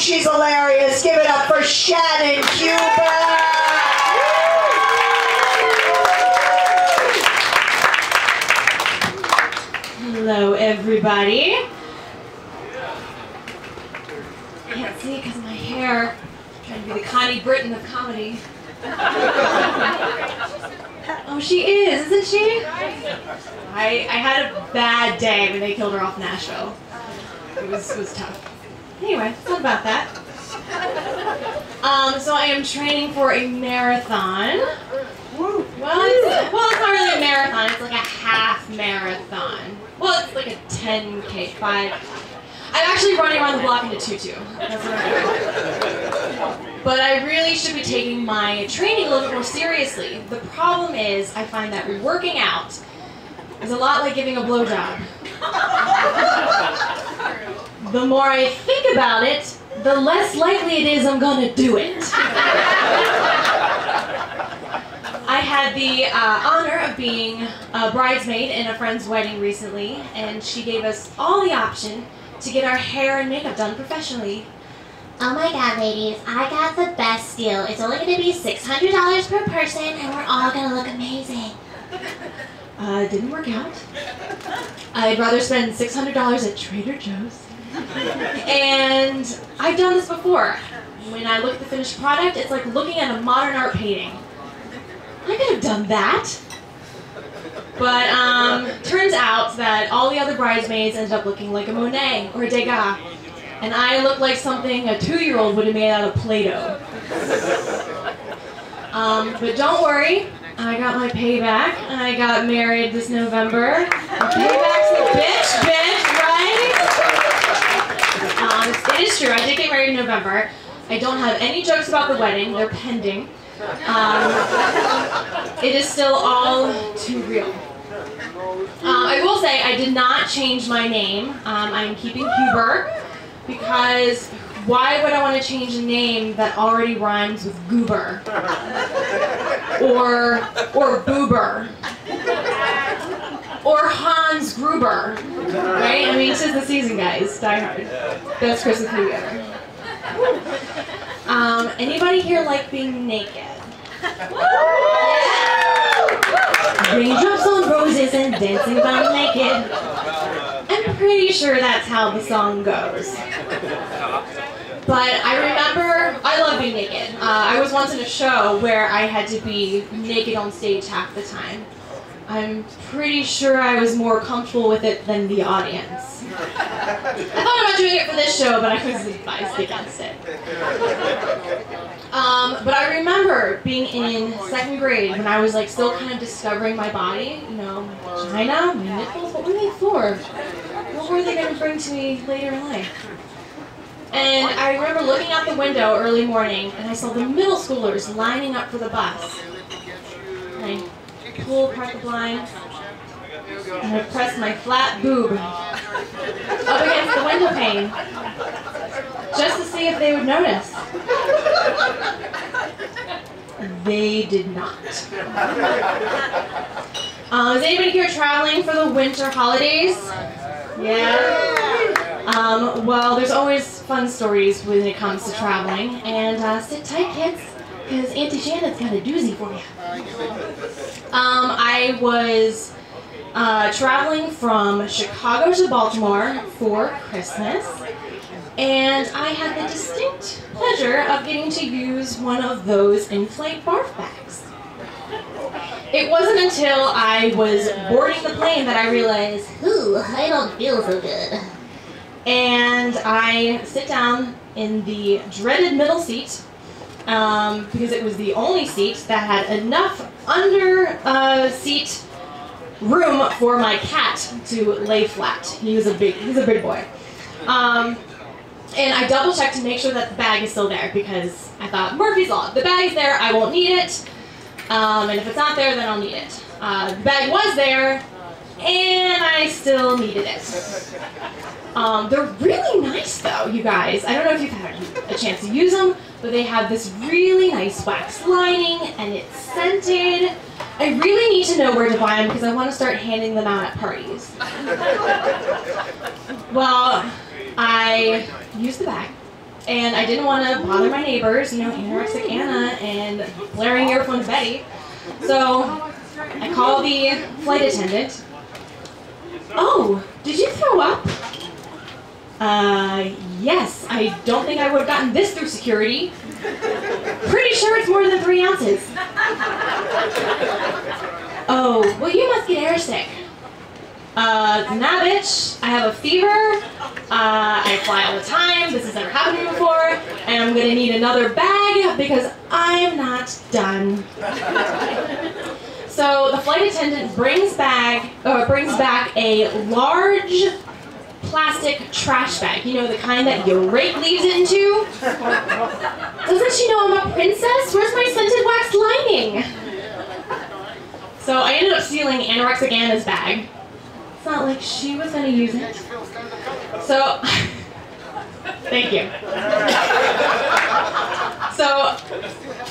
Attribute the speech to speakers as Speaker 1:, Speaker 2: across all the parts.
Speaker 1: she's hilarious. Give it up for Shannon Cuba.
Speaker 2: Hello, everybody. I can't see because of my hair. I'm trying to be the Connie Britton of comedy. Oh, she is, isn't she? I had a bad day when they killed her off Nashville. It was tough. Anyway, it's not about that. So I am training for a marathon. Well, it's not really a marathon. It's like a half marathon. Well, it's like a 10K, 5. I'm actually running around the block in a tutu. That's what I'm doing. But I really should be taking my training a little bit more seriously. The problem is, I find that working out is a lot like giving a blowjob. The more I think about it, the less likely it is I'm gonna do it. I had the honor of being a bridesmaid in a friend's wedding recently, and she gave us all the option to get our hair and makeup done professionally.
Speaker 3: Oh my god, ladies, I got the best deal. It's only going to be $600 per person, and we're all going to look amazing.
Speaker 2: It didn't work out. I'd rather spend $600 at Trader Joe's. And I've done this before. When I look at the finished product, it's like looking at a modern art painting. I could have done that. But turns out that all the other bridesmaids ended up looking like a Monet or a Degas. And I looked like something a 2-year-old would have made out of Play-Doh. But don't worry, I got my payback. I got married this November. Payback's the bitch, right? It is true, I did get married in November. I don't have any jokes about the wedding, they're pending. It is still all too real. I will say I did not change my name. I'm keeping Huber because why would I want to change a name that already rhymes with goober or boober or Hans Gruber, right? I mean, 'tis the season, guys. Die Hard. Best Christmas movie ever. Anybody here like being naked? Raindrops on roses and dancing butt naked. I'm pretty sure that's how the song goes. But I remember, I love being naked. I was once in a show where I had to be naked on stage half the time. I'm pretty sure I was more comfortable with it than the audience. I thought about doing it for this show, but I was advised against it. But I remember being in 2nd grade when I was like still kind of discovering my body, you know, vagina, my nipples, what were they for? What were they going to bring to me later in life? And I remember looking out the window early morning and I saw the middle schoolers lining up for the bus. And I pulled apart the blinds and I pressed my flat boob up against the window pane just to see if they would notice. They did not. Is anybody here traveling for the winter holidays? Yeah? Well, there's always fun stories when it comes to traveling. And sit tight, kids, because Auntie Shannon's got a doozy for you. I was traveling from Chicago to Baltimore for Christmas. And I had the distinct pleasure of getting to use one of those inflate barf bags. It wasn't until I was boarding the plane that I realized, ooh, I don't feel so good. And I sit down in the dreaded middle seat, because it was the only seat that had enough under seat room for my cat to lay flat. He's a big boy. And I double checked to make sure that the bag is still there because I thought, Murphy's Law, if the bag's there, I won't need it. And if it's not there, then I'll need it. The bag was there, and I still needed it. They're really nice though, you guys. I don't know if you've had a chance to use them, but they have this really nice wax lining, and it's scented. I really need to know where to buy them because I want to start handing them out at parties. Well, I used the bag, and I didn't want to bother my neighbors, you know, anorexic Anna and blaring earphone Betty. So I call the flight attendant. Oh, did you throw up? Yes. I don't think I would have gotten this through security. Pretty sure it's more than 3 ounces. Oh, well, you must get airsick. Nah, bitch. I have a fever. I fly all the time. This has never happened to me before. And I'm gonna need another bag because I'm not done. So the flight attendant brings back a large plastic trash bag. You know, the kind that you rake leaves into? Doesn't she know I'm a princess? Where's my scented wax lining? So I ended up stealing Anorexic Anna's bag. It's not like she was going to use it. So, thank you. So,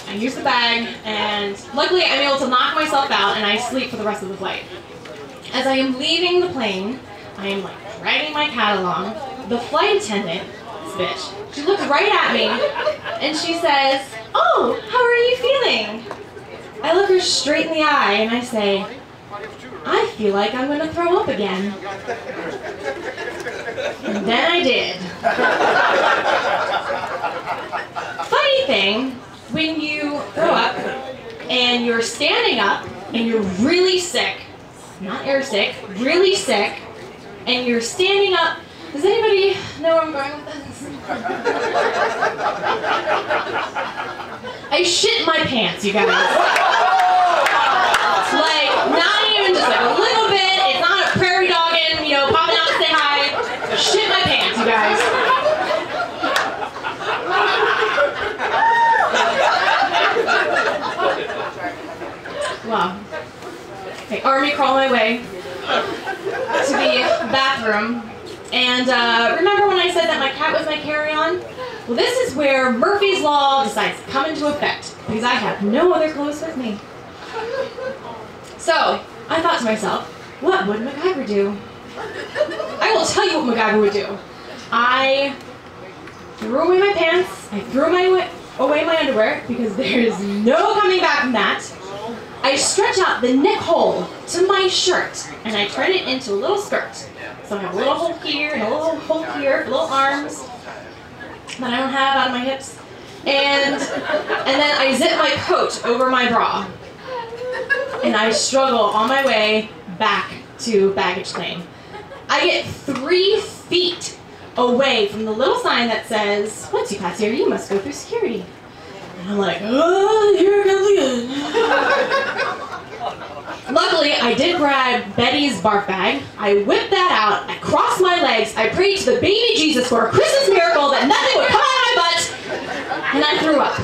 Speaker 2: I use the bag, and luckily I'm able to knock myself out, and I sleep for the rest of the flight. As I am leaving the plane, I am like dragging my cat along. The flight attendant, this bitch, she looks right at me, and she says, "Oh, how are you feeling?" I look her straight in the eye, and I say, "I feel like I'm going to throw up again." And then I did. Funny thing, when you throw up and you're standing up and you're really sick, not air sick, really sick, and you're standing up, does anybody know where I'm going with this? I shit my pants, you guys. Like, not even just like a little bit, it's not a prairie dogging, you know, popping out to say hi. Shit my pants, you guys. Wow. Okay, army crawl my way to the bathroom. And remember when I said that my cat was my carry-on? Well, this is where Murphy's Law decides to come into effect, because I have no other clothes with me. So, I thought to myself, what would MacGyver do? I will tell you what MacGyver would do. I threw away my pants, I threw away my underwear, because there is no coming back from that. I stretch out the neck hole to my shirt, and I turn it into a little skirt. So I have a little hole here, and a little hole here, little arms that I don't have out of my hips. And then I zip my coat over my bra. And I struggle on my way back to baggage claim. I get 3 feet away from the little sign that says, "Once you pass here, you must go through security." And I'm like, oh, here comes again. Luckily, I did grab Betty's barf bag. I whipped that out, I crossed my legs, I prayed to the baby Jesus for a Christmas miracle that nothing would come out of my butt, and I threw up.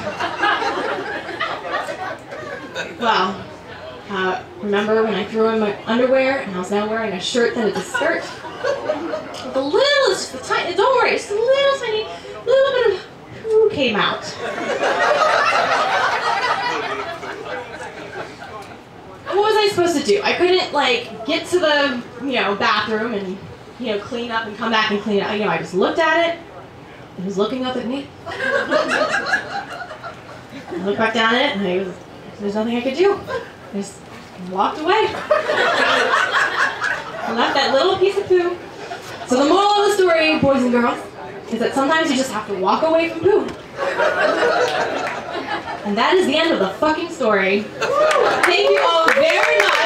Speaker 2: Wow. Remember when I threw in my underwear and I was now wearing a shirt that is a skirt? With a little, don't worry, just a little tiny, little bit of poo came out. What was I supposed to do? I couldn't like get to the, bathroom and, clean up and come back and clean it. I just looked at it. It was looking up at me. I looked back down at it and there's nothing I could do. I just walked away. I left that little piece of poo. So the moral of the story, boys and girls, is that sometimes you just have to walk away from poo. And that is the end of the fucking story. Thank you all very much.